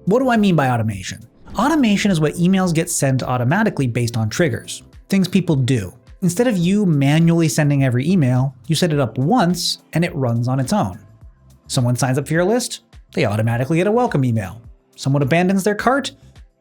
What do I mean by automation? Automation is what emails get sent automatically based on triggers, things people do. Instead of you manually sending every email, you set it up once and it runs on its own. Someone signs up for your list, they automatically get a welcome email. Someone abandons their cart,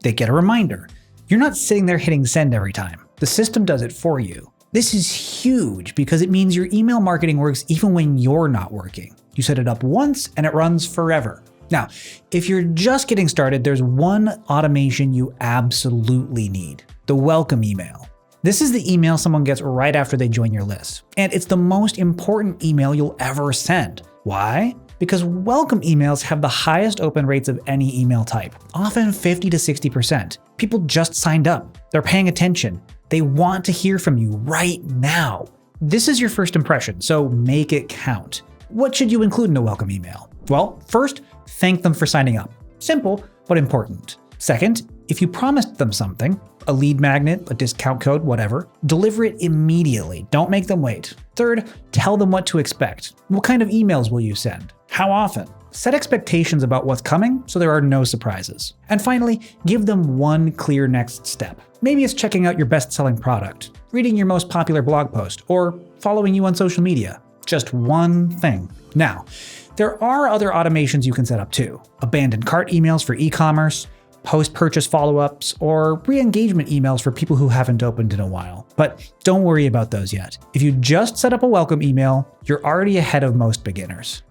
they get a reminder. You're not sitting there hitting send every time. The system does it for you. This is huge because it means your email marketing works even when you're not working. You set it up once and it runs forever. Now, if you're just getting started, there's one automation you absolutely need: the welcome email. This is the email someone gets right after they join your list. And it's the most important email you'll ever send. Why? Because welcome emails have the highest open rates of any email type, often 50 to 60%. People just signed up. They're paying attention. They want to hear from you right now. This is your first impression, so make it count. What should you include in a welcome email? Well, first, thank them for signing up. Simple, but important. Second, if you promised them something, a lead magnet, a discount code, whatever, deliver it immediately. Don't make them wait. Third, tell them what to expect. What kind of emails will you send? How often? Set expectations about what's coming so there are no surprises. And finally, give them one clear next step. Maybe it's checking out your best-selling product, reading your most popular blog post, or following you on social media. Just one thing. Now, there are other automations you can set up too. Abandoned cart emails for e-commerce, post-purchase follow-ups, or re-engagement emails for people who haven't opened in a while. But don't worry about those yet. If you just set up a welcome email, you're already ahead of most beginners.